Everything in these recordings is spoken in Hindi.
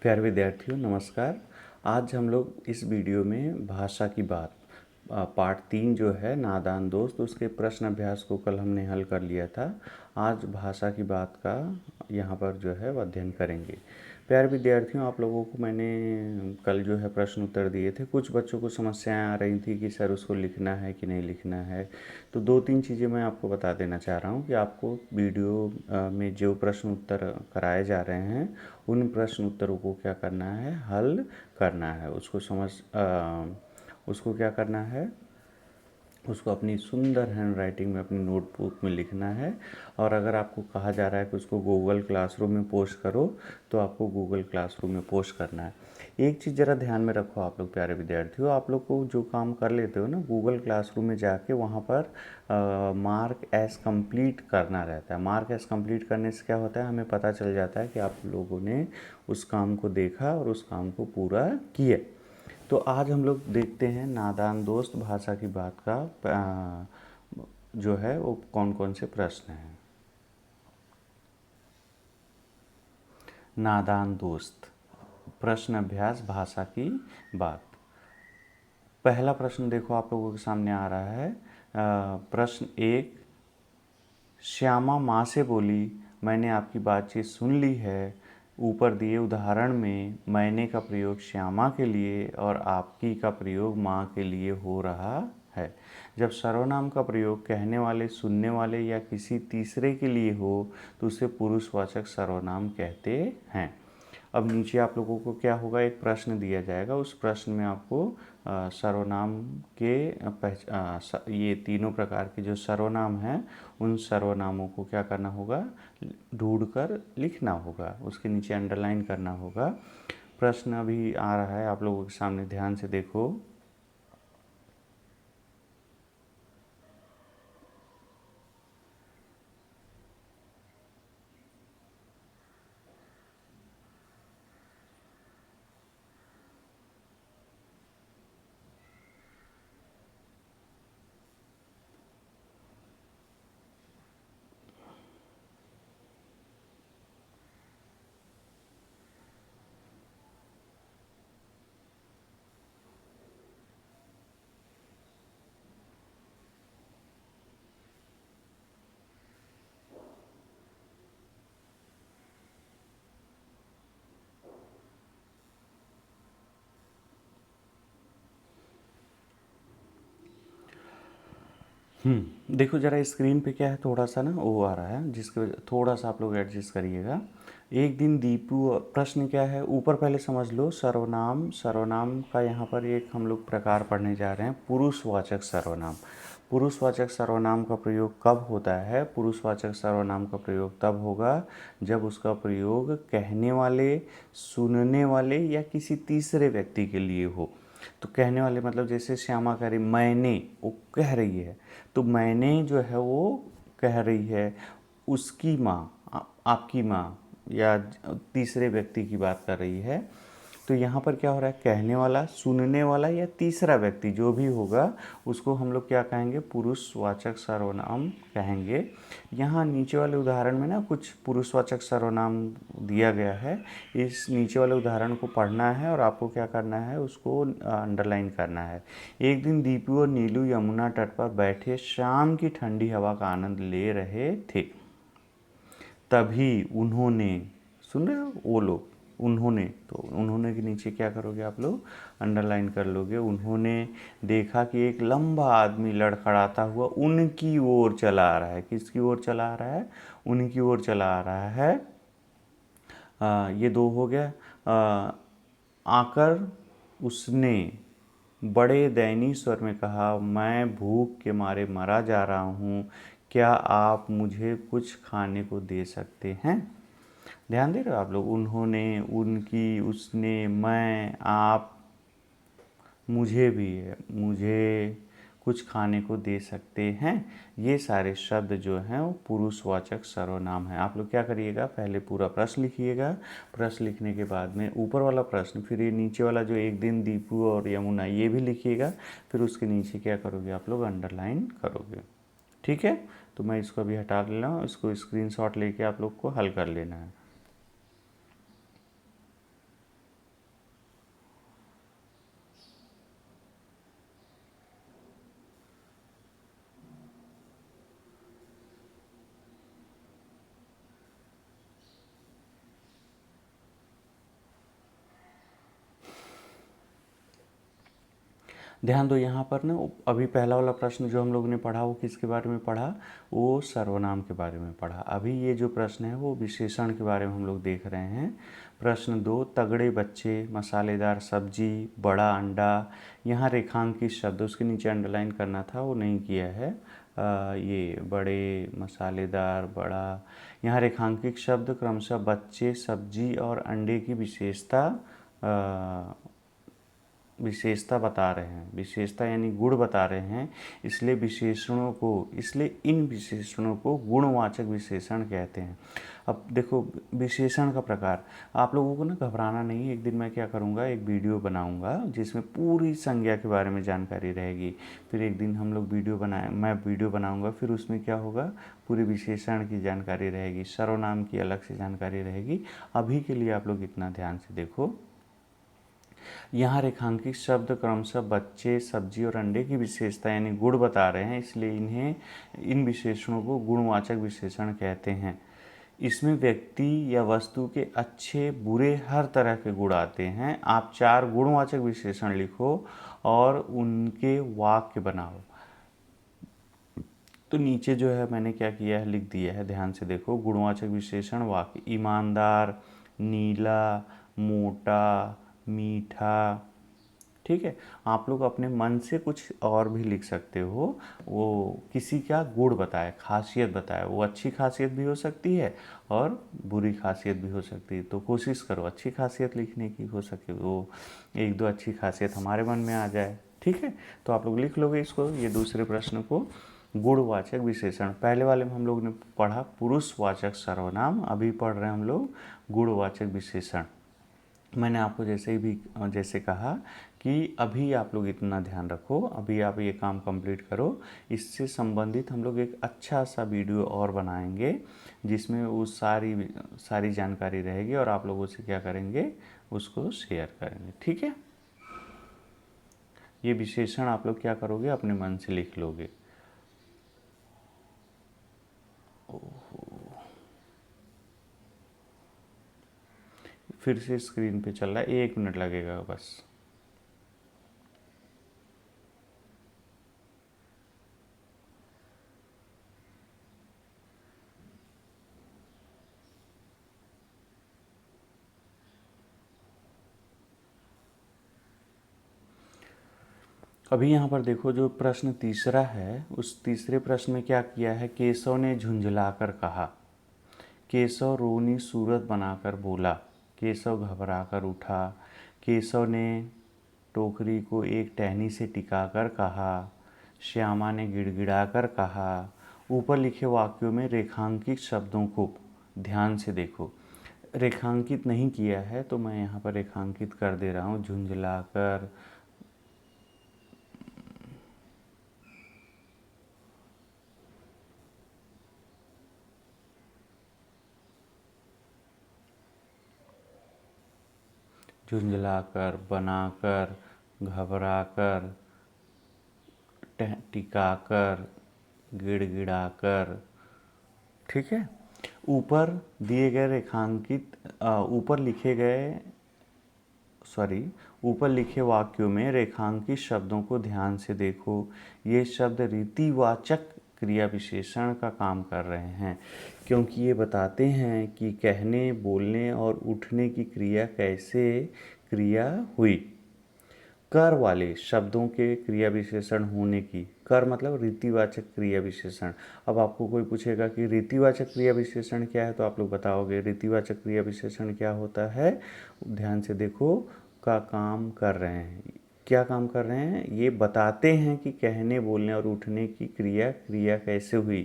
प्यारे विद्यार्थियों नमस्कार। आज हम लोग इस वीडियो में भाषा की बात पार्ट 3 जो है नादान दोस्त, उसके प्रश्न अभ्यास को कल हमने हल कर लिया था। आज भाषा की बात का यहाँ पर जो है वो अध्ययन करेंगे। प्यारे विद्यार्थियों, आप लोगों को मैंने कल जो है प्रश्न उत्तर दिए थे। कुछ बच्चों को समस्याएं आ रही थी कि सर उसको लिखना है कि नहीं लिखना है। तो 2-3 चीज़ें मैं आपको बता देना चाह रहा हूँ कि आपको वीडियो में जो प्रश्न उत्तर कराए जा रहे हैं उन प्रश्न उत्तरों को क्या करना है, हल करना है। उसको क्या करना है, उसको अपनी सुंदर हैंड राइटिंग में अपनी नोटबुक में लिखना है। और अगर आपको कहा जा रहा है कि उसको गूगल क्लासरूम में पोस्ट करो तो आपको गूगल क्लासरूम में पोस्ट करना है। एक चीज़ ज़रा ध्यान में रखो आप लोग प्यारे विद्यार्थियों, आप लोग को जो काम कर लेते हो ना गूगल क्लासरूम में जाके वहाँ पर मार्क एज कंप्लीट करना रहता है। मार्क एज कंप्लीट करने से क्या होता है, हमें पता चल जाता है कि आप लोगों ने उस काम को देखा और उस काम को पूरा किया। तो आज हम लोग देखते हैं नादान दोस्त भाषा की बात का जो है वो कौन कौन से प्रश्न हैं। नादान दोस्त प्रश्न अभ्यास भाषा की बात। पहला प्रश्न देखो आप लोगों के सामने आ रहा है। प्रश्न 1, श्यामा माँ से बोली मैंने आपकी बातचीत सुन ली है। ऊपर दिए उदाहरण में मैंने का प्रयोग श्यामा के लिए और आपकी का प्रयोग माँ के लिए हो रहा है। जब सर्वनाम का प्रयोग कहने वाले, सुनने वाले या किसी तीसरे के लिए हो तो उसे पुरुषवाचक सर्वनाम कहते हैं। अब नीचे आप लोगों को क्या होगा, एक प्रश्न दिया जाएगा। उस प्रश्न में आपको सर्वनाम के ये तीनों प्रकार के जो सर्वनाम हैं उन सर्वनामों को क्या करना होगा, ढूंढकर लिखना होगा, उसके नीचे अंडरलाइन करना होगा। प्रश्न अभी आ रहा है आप लोगों के सामने, ध्यान से देखो। देखो ज़रा स्क्रीन पे क्या है, थोड़ा सा ना वो आ रहा है जिसके वजह थोड़ा सा आप लोग एडजस्ट करिएगा। एक दिन दीपू, प्रश्न क्या है ऊपर पहले समझ लो। सर्वनाम, सर्वनाम का यहाँ पर एक हम लोग प्रकार पढ़ने जा रहे हैं, पुरुषवाचक सर्वनाम। पुरुषवाचक सर्वनाम का प्रयोग कब होता है? पुरुषवाचक सर्वनाम का प्रयोग तब होगा जब उसका प्रयोग कहने वाले, सुनने वाले या किसी तीसरे व्यक्ति के लिए हो। तो कहने वाले मतलब जैसे श्यामा कह रही मैंने, वो कह रही है, तो मैंने जो है वो कह रही है, उसकी माँ, आपकी माँ या तीसरे व्यक्ति की बात कर रही है। तो यहाँ पर क्या हो रहा है, कहने वाला, सुनने वाला या तीसरा व्यक्ति जो भी होगा उसको हम लोग क्या कहेंगे, पुरुषवाचक सर्वनाम कहेंगे। यहाँ नीचे वाले उदाहरण में ना कुछ पुरुषवाचक सर्वनाम दिया गया है। इस नीचे वाले उदाहरण को पढ़ना है और आपको क्या करना है, उसको अंडरलाइन करना है। एक दिन दीपू और नीलू यमुना तट पर बैठे शाम की ठंडी हवा का आनंद ले रहे थे। तभी उन्होंने, सुन रहे हो, वो लोग, उन्होंने, तो उन्होंने के नीचे क्या करोगे आप लोग, अंडरलाइन कर लोगे। उन्होंने देखा कि एक लंबा आदमी लड़खड़ाता हुआ उनकी ओर चला आ रहा है। किसकी ओर चला आ रहा है? उनकी ओर चला आ रहा है। ये दो हो गया। आकर उसने बड़े दयनीय स्वर में कहा, मैं भूख के मारे मरा जा रहा हूँ, क्या आप मुझे कुछ खाने को दे सकते हैं? ध्यान दे रहे हो आप लोग, उन्होंने, उनकी, उसने, मैं, आप, मुझे भी है, मुझे कुछ खाने को दे सकते हैं। ये सारे शब्द जो हैं वो पुरुषवाचक सर्वनाम हैं। आप लोग क्या करिएगा, पहले पूरा प्रश्न लिखिएगा। प्रश्न लिखने के बाद में ऊपर वाला प्रश्न, फिर ये नीचे वाला जो एक दिन दीपू और यमुना, ये भी लिखिएगा। फिर उसके नीचे क्या करोगे आप लोग, अंडरलाइन करोगे। ठीक है, तो मैं इसको अभी हटा ले रहा हूँ, इसको स्क्रीनशॉट लेके आप लोग को हल कर लेना है। ध्यान दो यहाँ पर ना, अभी पहला वाला प्रश्न जो हम लोग ने पढ़ा वो किसके बारे में पढ़ा, वो सर्वनाम के बारे में पढ़ा। अभी ये जो प्रश्न है वो विशेषण के बारे में हम लोग देख रहे हैं। प्रश्न 2, तगड़े बच्चे, मसालेदार सब्जी, बड़ा अंडा। यहाँ रेखांकित शब्द, उसके नीचे अंडरलाइन करना था, वो नहीं किया है। ये बड़े, मसालेदार, बड़ा, यहाँ रेखांकित शब्द क्रमशः बच्चे, सब्जी और अंडे की विशेषता बता रहे हैं। विशेषता यानी गुण बता रहे हैं, इसलिए इन विशेषणों को गुणवाचक विशेषण कहते हैं। अब देखो विशेषण का प्रकार, आप लोगों को ना घबराना नहीं है। एक दिन मैं क्या करूँगा, एक वीडियो बनाऊँगा जिसमें पूरी संज्ञा के बारे में जानकारी रहेगी। फिर एक दिन हम लोग मैं वीडियो बनाऊँगा, फिर उसमें क्या होगा, पूरी विशेषण की जानकारी रहेगी, सर्वनाम की अलग से जानकारी रहेगी। अभी के लिए आप लोग इतना ध्यान से देखो। यहाँ रेखांकित शब्द क्रमशः बच्चे, सब्जी और अंडे की विशेषता यानी गुण बता रहे हैं, इसलिए इन विशेषणों को गुणवाचक विशेषण कहते हैं। इसमें व्यक्ति या वस्तु के अच्छे बुरे हर तरह के गुण आते हैं। आप 4 गुणवाचक विशेषण लिखो और उनके वाक्य बनाओ। तो नीचे जो है मैंने क्या किया है, लिख दिया है, ध्यान से देखो। गुणवाचक विशेषण वाक्य: ईमानदार, नीला, मोटा, मीठा। ठीक है, आप लोग अपने मन से कुछ और भी लिख सकते हो। वो किसी का गुण बताए, खासियत बताए, वो अच्छी खासियत भी हो सकती है और बुरी खासियत भी हो सकती है। तो कोशिश करो अच्छी खासियत लिखने की, हो सके वो 1-2 अच्छी खासियत हमारे मन में आ जाए। ठीक है, तो आप लोग लिख लोगे इसको, ये दूसरे प्रश्न को। गुणवाचक विशेषण, पहले वाले में हम लोग ने पढ़ा पुरुषवाचक सर्वनाम, अभी पढ़ रहे हैं हम लोग गुणवाचक विशेषण। मैंने आपको जैसे कहा कि अभी आप लोग इतना ध्यान रखो, अभी आप ये काम कंप्लीट करो। इससे संबंधित हम लोग एक अच्छा सा वीडियो और बनाएंगे जिसमें वो सारी जानकारी रहेगी और आप लोगों से क्या करेंगे, उसको शेयर करेंगे। ठीक है, ये विशेषण आप लोग क्या करोगे, अपने मन से लिख लोगे। फिर से स्क्रीन पे चल रहा है, 1 मिनट लगेगा बस। अभी यहाँ पर देखो, जो प्रश्न तीसरा है, उस तीसरे प्रश्न में क्या किया है, केशव ने झुंझलाकर कहा। केशव रोनी सूरत बनाकर बोला। केशव घबराकर उठा। केशव ने टोकरी को एक टहनी से टिकाकर कहा। श्यामा ने गिड़गिड़ाकर कहा। ऊपर लिखे वाक्यों में रेखांकित शब्दों को ध्यान से देखो। रेखांकित नहीं किया है तो मैं यहाँ पर रेखांकित कर दे रहा हूँ। झुंझलाकर, झुंझलाकर, बनाकर, घबराकर, टिकाकर, गिड़गिड़ाकर। ठीक है, ऊपर दिए गए ऊपर लिखे वाक्यों में रेखांकित शब्दों को ध्यान से देखो। ये शब्द रीतिवाचक क्रिया विशेषण का काम कर रहे हैं, क्योंकि ये बताते हैं कि कहने, बोलने और उठने की क्रिया हुई। कर वाले शब्दों के क्रिया विशेषण होने की, कर मतलब रीतिवाचक क्रिया विशेषण। अब आपको कोई पूछेगा कि रीतिवाचक क्रिया विशेषण क्या है, तो आप लोग बताओगे रीतिवाचक क्रिया विशेषण क्या होता है। ध्यान से देखो, का काम कर रहे हैं। क्या काम कर रहे हैं, ये बताते हैं कि कहने, बोलने और उठने की क्रिया कैसे हुई।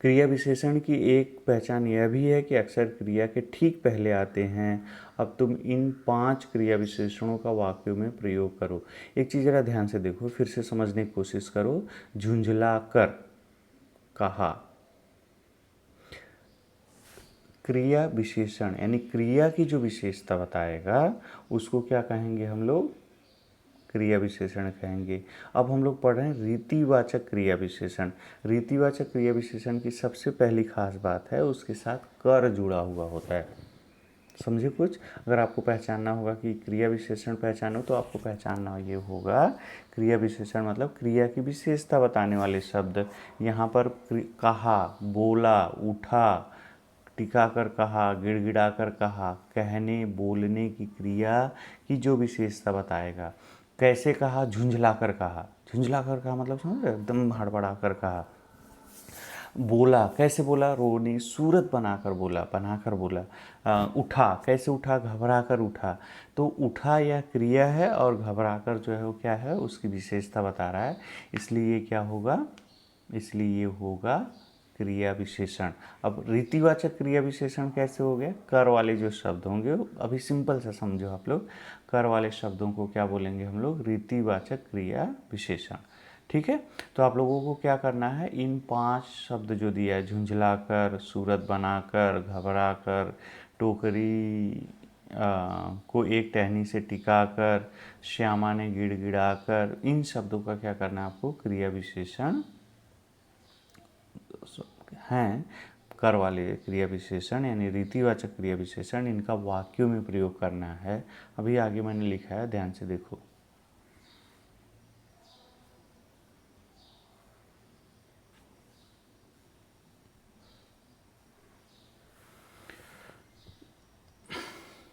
क्रिया विशेषण की एक पहचान यह भी है कि अक्सर क्रिया के ठीक पहले आते हैं। अब तुम इन 5 क्रिया विशेषणों का वाक्यों में प्रयोग करो। एक चीज़ जरा ध्यान से देखो, फिर से समझने की कोशिश करो। झुंझला कर कहा, क्रिया विशेषण यानी क्रिया की जो विशेषता बताएगा उसको क्या कहेंगे हम लोग, क्रिया विशेषण कहेंगे। अब हम लोग पढ़ रहे हैं रीतिवाचक क्रिया विशेषण। रीतिवाचक क्रिया विशेषण की सबसे पहली खास बात है उसके साथ कर जुड़ा हुआ होता है। समझे कुछ? अगर आपको पहचानना होगा कि क्रिया विशेषण पहचानो तो आपको पहचानना ये होगा, क्रिया विशेषण मतलब क्रिया की विशेषता बताने वाले शब्द। यहाँ पर कहा, बोला, उठा, टिका कर कहा, गिड़गिड़ा कर कहा, कहने बोलने की क्रिया की जो विशेषता बताएगा। कैसे कहा? झुंझला कर कहा। झुंझला कर कहा मतलब समझ रहे, एकदम हड़बड़ा कर कहा। बोला, कैसे बोला? रोनी सूरत बनाकर बोला, बनाकर बोला। उठा, कैसे उठा? घबरा कर उठा। तो उठा यह क्रिया है और घबरा कर जो है वो क्या है, उसकी विशेषता बता रहा है, इसलिए ये क्या होगा, इसलिए ये होगा क्रिया विशेषण। अब रीतिवाचक क्रिया विशेषण कैसे हो गया? कर वाले जो शब्द होंगे, अभी सिंपल सा समझो आप लोग, कर वाले शब्दों को क्या बोलेंगे हम लोग? रीतिवाचक क्रिया विशेषण। ठीक है, तो आप लोगों को क्या करना है, इन 5 शब्द जो दिया है, झुंझलाकर, सूरत बनाकर, घबराकर, टोकरी को एक टहनी से टिकाकर, श्यामा ने गिड़गिड़ाकर, इन शब्दों का क्या करना है आपको? क्रिया विशेषण हैं, कर वाले क्रिया विशेषण यानी रीतिवाचक क्रिया विशेषण, इनका वाक्यों में प्रयोग करना है। अभी आगे मैंने लिखा है, ध्यान से देखो।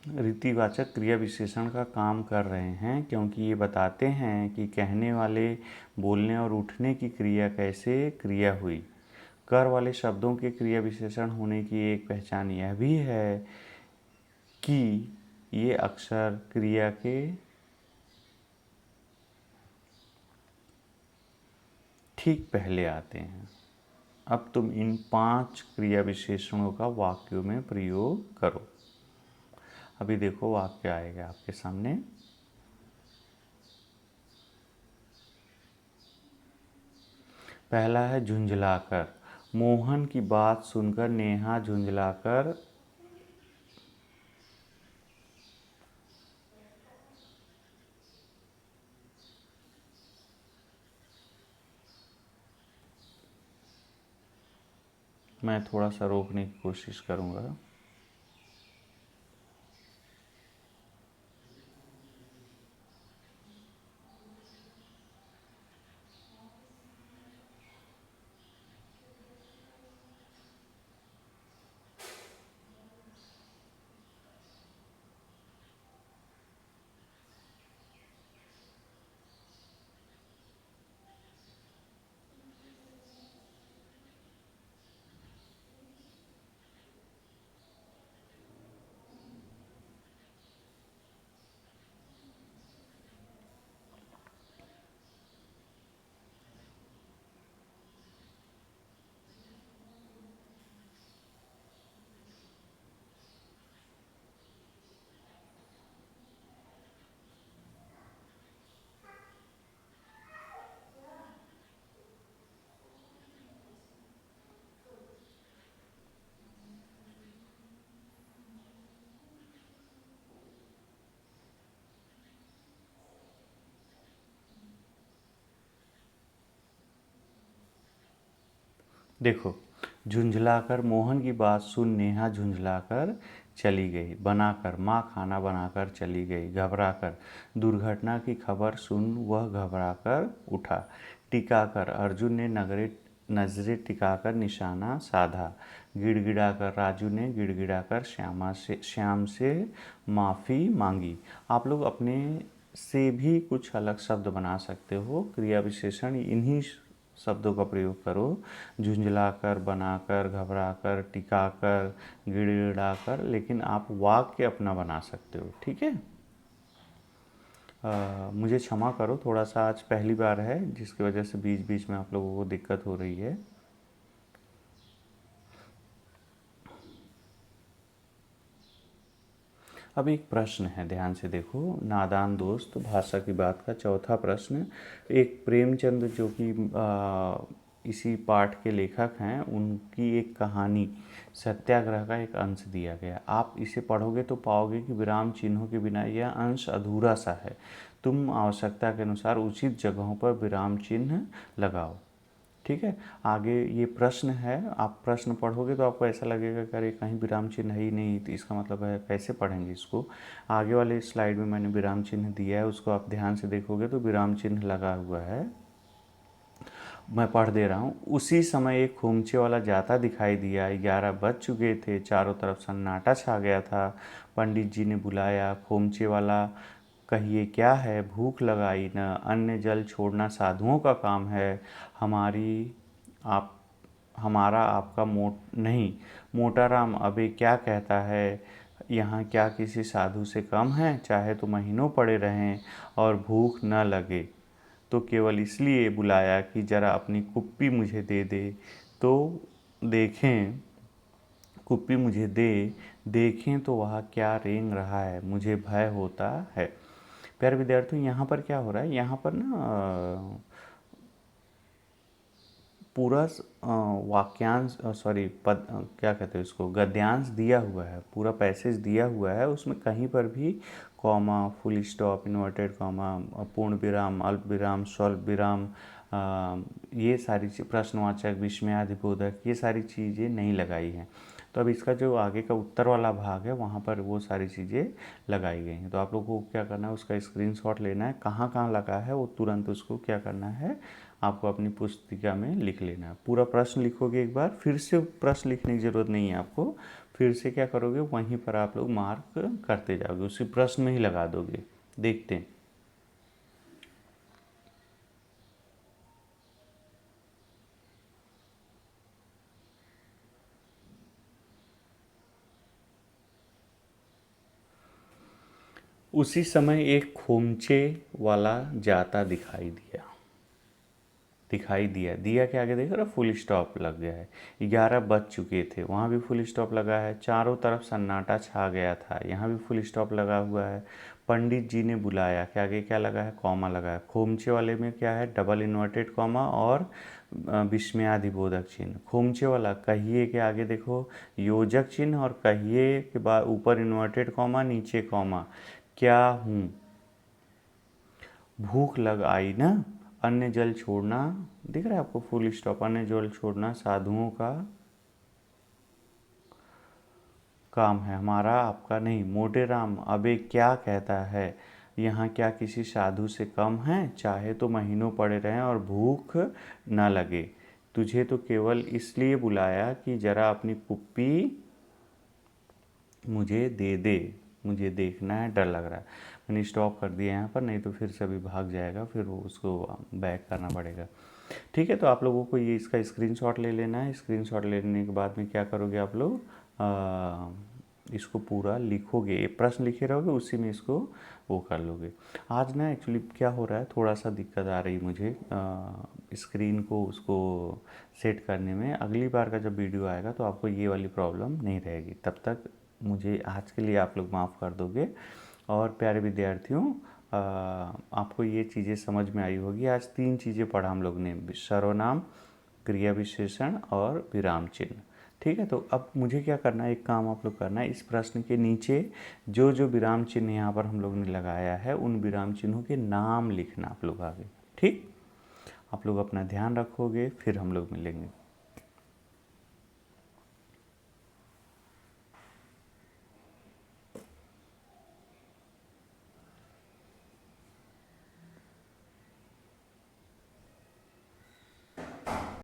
रीतिवाचक क्रिया विशेषण का काम कर रहे हैं क्योंकि ये बताते हैं कि कहने वाले, बोलने और उठने की क्रिया कैसे क्रिया हुई। कर वाले शब्दों के क्रिया विशेषण होने की एक पहचान यह भी है कि ये अक्सर क्रिया के ठीक पहले आते हैं। अब तुम इन 5 क्रिया विशेषणों का वाक्यों में प्रयोग करो। अभी देखो वाक्य आएगा आपके सामने। पहला है झुंझलाकर। मोहन की बात सुनकर नेहा झुंझलाकर मैं थोड़ा सा रोकने की कोशिश करूँगा। देखो, झुंझलाकर, मोहन की बात सुन नेहा झुंझलाकर चली गई। बनाकर, माँ खाना बनाकर चली गई। घबराकर, दुर्घटना की खबर सुन वह घबराकर उठा। टिकाकर, अर्जुन ने नजरें टिकाकर निशाना साधा। गिड़गिड़ाकर, राजू ने गिड़गिड़ाकर श्याम से माफ़ी मांगी। आप लोग अपने से भी कुछ अलग शब्द बना सकते हो। क्रिया विशेषण इन्हीं शब्दों का प्रयोग करो, झुंझलाकर, बनाकर, घबराकर, टिकाकर, गिड़गिड़ाकर, लेकिन आप वाक्य अपना बना सकते हो। ठीक है, मुझे क्षमा करो, थोड़ा सा आज पहली बार है जिसकी वजह से बीच बीच में आप लोगों को दिक्कत हो रही है। अब एक प्रश्न है, ध्यान से देखो। नादान दोस्त भाषा की बात का चौथा प्रश्न। एक प्रेमचंद जो कि इसी पाठ के लेखक हैं, उनकी एक कहानी सत्याग्रह का एक अंश दिया गया। आप इसे पढ़ोगे तो पाओगे कि विराम चिन्हों के बिना यह अंश अधूरा सा है। तुम आवश्यकता के अनुसार उचित जगहों पर विराम चिन्ह लगाओ। ठीक है। आगे ये प्रश्न है, आप प्रश्न पढ़ोगे तो आपको ऐसा लगेगा कि अरे कहीं विराम चिन्ह है ही नहीं, तो इसका मतलब है कैसे पढ़ेंगे इसको। आगे वाले स्लाइड में मैंने विराम चिन्ह दिया है, उसको आप ध्यान से देखोगे तो विराम चिन्ह लगा हुआ है। मैं पढ़ दे रहा हूँ। उसी समय एक खोमचे वाला जाता दिखाई दिया। 11 बज चुके थे, चारों तरफ सन्नाटा छा गया था। पंडित जी ने बुलाया, खोमचे वाला कहिए क्या है, भूख लगाई न, अन्न जल छोड़ना साधुओं का काम है, हमारी आप हमारा आपका नहीं। मोटा राम अबे क्या कहता है, यहाँ क्या किसी साधु से कम है, चाहे तो महीनों पड़े रहें और भूख न लगे, तो केवल इसलिए बुलाया कि ज़रा अपनी कुप्पी मुझे दे दे, तो देखें कुप्पी मुझे देखें तो वह क्या रेंग रहा है, मुझे भय होता है। प्यारे विद्यार्थियों, यहाँ पर क्या हो रहा है, यहाँ पर ना पूरा वाक्यांश सॉरी पद क्या कहते हैं इसको, गद्यांश दिया हुआ है, पूरा पैसेज दिया हुआ है। उसमें कहीं पर भी comma, full stop, inverted comma, पूर्ण विराम, अल्प विराम, स्वल्प विराम, ये सारी प्रश्नवाचक, विस्मयादिबोधक, ये सारी चीज़ें नहीं लगाई हैं। तो अब इसका जो आगे का उत्तर वाला भाग है वहाँ पर वो सारी चीज़ें लगाई गई हैं। तो आप लोगों को क्या करना है, उसका स्क्रीनशॉट लेना है, कहाँ कहाँ लगा है वो तुरंत उसको क्या करना है, आपको अपनी पुस्तिका में लिख लेना है। पूरा प्रश्न लिखोगे एक बार, फिर से प्रश्न लिखने की ज़रूरत नहीं है आपको, फिर से क्या करोगे, वहीं पर आप लोग मार्क करते जाओगे, उसी प्रश्न में ही लगा दोगे। देखते हैं। उसी समय एक खोमचे वाला जाता दिखाई दिया। दिया के आगे देख रहे हो फुल स्टॉप लग गया है। 11 बज चुके थे, वहाँ भी फुल स्टॉप लगा है। चारों तरफ सन्नाटा छा गया था, यहाँ भी फुल स्टॉप लगा हुआ है। पंडित जी ने बुलाया के आगे क्या लगा है, कॉमा लगा है। खोमचे वाले में क्या है, डबल इन्वर्टेड कॉमा और विस्मयादिबोधक चिन्ह। खोमचे वाला कहिए के आगे देखो योजक चिन्ह, और कहिए के बाद ऊपर इन्वर्टेड कॉमा, नीचे कॉमा। क्या हूँ, भूख लग आई ना, अन्न जल छोड़ना, दिख रहा है आपको फुल स्टॉप, अन्न जल छोड़ना साधुओं का काम है, हमारा आपका नहीं। मोटे राम अबे क्या कहता है, यहाँ क्या किसी साधु से कम है, चाहे तो महीनों पड़े रहें और भूख न लगे, तुझे तो केवल इसलिए बुलाया कि जरा अपनी कुप्पी मुझे दे, मुझे देखना है, डर लग रहा है। मैंने स्टॉप कर दिया यहाँ पर, नहीं तो फिर से अभी भाग जाएगा, फिर वो उसको बैक करना पड़ेगा। ठीक है, तो आप लोगों को ये इसका स्क्रीनशॉट ले लेना है। स्क्रीनशॉट लेने के बाद में क्या करोगे आप लोग, इसको पूरा लिखोगे, ये प्रश्न लिखे रहोगे, उसी में इसको वो कर लोगे। आज ना एक्चुअली क्या हो रहा है, थोड़ा सा दिक्कत आ रही मुझे स्क्रीन को उसको सेट करने में। अगली बार का जब वीडियो आएगा तो आपको ये वाली प्रॉब्लम नहीं रहेगी। तब तक मुझे आज के लिए आप लोग माफ़ कर दोगे। और प्यारे विद्यार्थियों, आपको ये चीज़ें समझ में आई होगी। आज 3 चीज़ें पढ़ा हम लोग ने, सर्वनाम, क्रिया विशेषण और विराम चिन्ह। ठीक है, तो अब मुझे क्या करना है, एक काम आप लोग करना है, इस प्रश्न के नीचे जो जो विराम चिन्ह यहाँ पर हम लोग ने लगाया है उन विराम चिन्हों के नाम लिखना आप लोग आगे। ठीक, आप लोग अपना ध्यान रखोगे, फिर हम लोग मिलेंगे।